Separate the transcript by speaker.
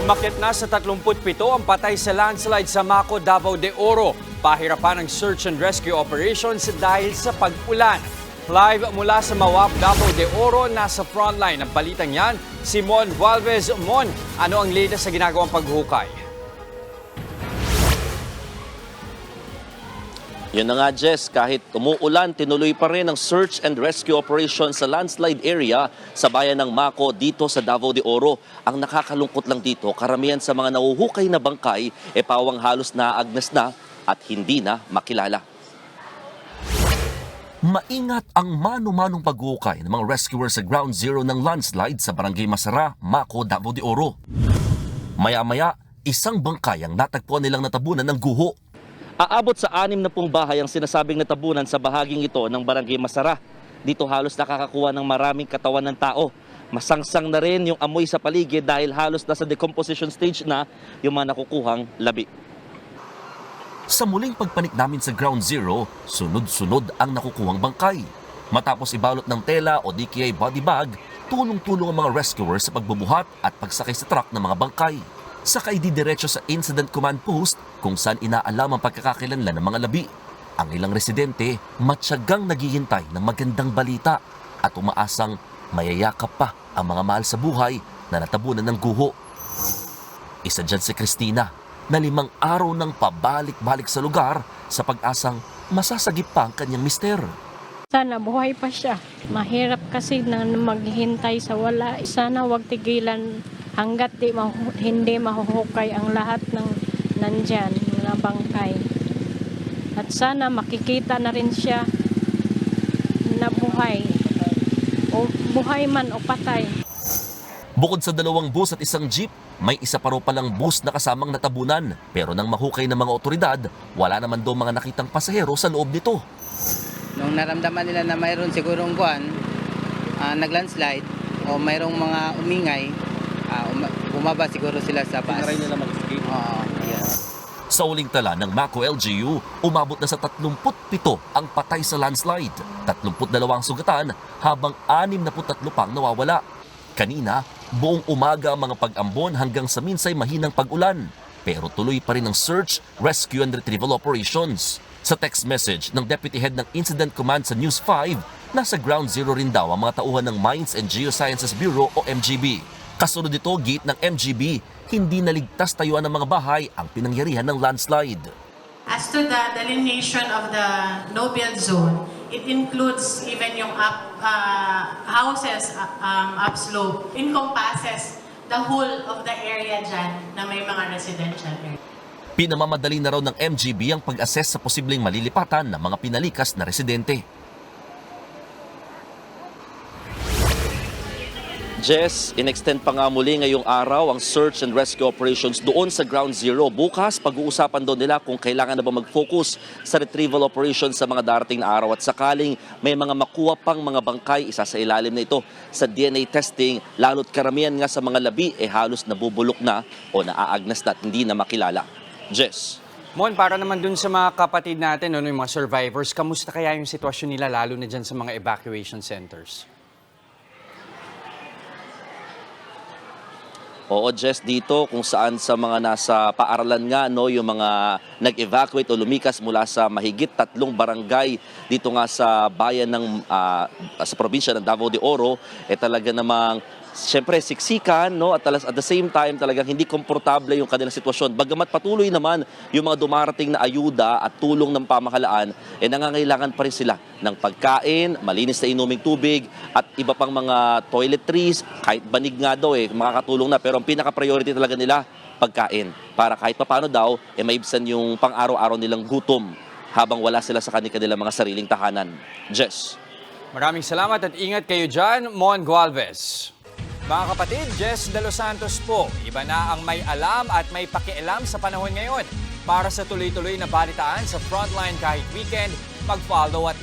Speaker 1: Umakyat na sa 37 ang patay sa landslide sa Maco, Davao de Oro. Pahirapan ang search and rescue operations dahil sa pag-ulan. Live mula sa Mawab, Davao de Oro, nasa frontline ng balitang yan, si Mon Gualvez. Mon, ano ang latest sa ginagawang paghukay?
Speaker 2: Yun na nga, Jess, kahit umuulan, tinuloy pa rin ang search and rescue operation sa landslide area sa bayan ng Maco dito sa Davao de Oro. Ang nakakalungkot lang dito, karamihan sa mga nahuhukay na bangkay pawang halos naaagnas na at hindi na makilala.
Speaker 3: Maingat ang mano-manong paghukay ng mga rescuers sa ground zero ng landslide sa Barangay Masara, Maco, Davao de Oro. Maya-maya, isang bangkay ang natagpuan nilang natabunan ng guho.
Speaker 2: Aabot sa 60 bahay ang sinasabing natabunan sa bahaging ito ng Barangay Masara. Dito halos nakakakuha ng maraming katawan ng tao. Masangsang na rin yung amoy sa paligid dahil halos nasa decomposition stage na yung mga nakukuhang labi.
Speaker 3: Sa muling pagpanik namin sa ground zero, sunod-sunod ang nakukuhang bangkay. Matapos ibalot ng tela o DKI body bag, tulong-tulong ang mga rescuers sa pagbubuhat at pagsakay sa truck ng mga bangkay. Sakay didiretso sa Incident Command Post kung saan inaalam ang pagkakakilanlan ng mga labi. Ang ilang residente matyagang naghihintay ng magandang balita at umaasang mayayakap pa ang mga mahal sa buhay na natabunan ng guho. Isa dyan si Christina na 5 araw nang pabalik-balik sa lugar sa pag-asang masasagip pa ang kanyang mister.
Speaker 4: Sana buhay pa siya. Mahirap kasi na maghihintay sa wala. Sana wag tigilan hanggat hindi mahuhukay ang lahat ng nandyan na bangkay. At sana makikita na rin siya na buhay. O buhay man o patay.
Speaker 3: Bukod sa 2 bus at 1 jeep, may isa pa raw palang bus na kasamang natabunan. Pero nang mahukay ng mga otoridad, wala naman daw mga nakitang pasahero sa loob nito.
Speaker 5: Nung naramdaman nila na mayroon sigurong naglandslide o mayroong mga umingay, bumaba siguro sila sa bus.
Speaker 2: Tinaray nila mag-escape.
Speaker 5: Oo, yeah.
Speaker 3: Sa uling tala ng Maco LGU, umabot na sa 37 ang patay sa landslide, 32 ang sugatan, habang 63 pang nawawala. Kanina, buong umaga ang mga pag-ambon hanggang sa minsay mahinang pag-ulan. Pero tuloy pa rin ang search, rescue and retrieval operations. Sa text message ng Deputy Head ng Incident Command sa News 5, nasa ground zero rin daw ang mga tauhan ng Mines and Geosciences Bureau o MGB. Kasunod ito, gate ng MGB, hindi naligtas tayuan ng mga bahay ang pinangyarihan ng landslide.
Speaker 6: As to the delineation of the no-build zone, it includes even yung houses upslope, encompasses the whole of the area dyan na may mga residential area.
Speaker 3: Pinamamadali na raw ng MGB ang pag-assess sa posibleng malilipatan ng mga pinalikas na residente.
Speaker 2: Jess, in-extend pa nga muli ngayong araw ang search and rescue operations doon sa ground zero. Bukas, pag-uusapan doon nila kung kailangan na ba mag-focus sa retrieval operations sa mga darating na araw. At sakaling may mga makuha pang mga bangkay, isa sa ilalim na ito sa DNA testing, lalo't karamihan nga sa mga labi halos nabubulok na o naaagnas na at hindi na makilala. Jess.
Speaker 1: Mon, para naman dun sa mga kapatid natin, yung mga survivors, kamusta kaya yung sitwasyon nila lalo na dyan sa mga evacuation centers?
Speaker 2: Oo, Jess, dito kung saan sa mga nasa paaralan nga, yung mga nag-evacuate o lumikas mula sa mahigit 3 barangay dito nga sa bayan ng sa probinsya ng Davao de Oro, talaga namang siyempre siksikan, at the same time talagang hindi komportable yung kanilang sitwasyon. Bagamat patuloy naman yung mga dumarating na ayuda at tulong ng pamahalaan, nangangailangan pa rin sila ng pagkain, malinis na inuming tubig at iba pang mga toiletries, kahit banig nga daw makakatulong na, pero ang pinaka-priority talaga nila pagkain para kahit papaano daw maibsan yung pang-araw-araw nilang gutom habang wala sila sa kanilang mga sariling tahanan. Jess.
Speaker 1: Maraming salamat at ingat kayo dyan, Mon Gualvez. Mga kapatid, Jess De Los Santos po. Iba na ang may alam at may pakialam sa panahon ngayon. Para sa tuloy-tuloy na balitaan sa Frontline kahit weekend, mag-follow at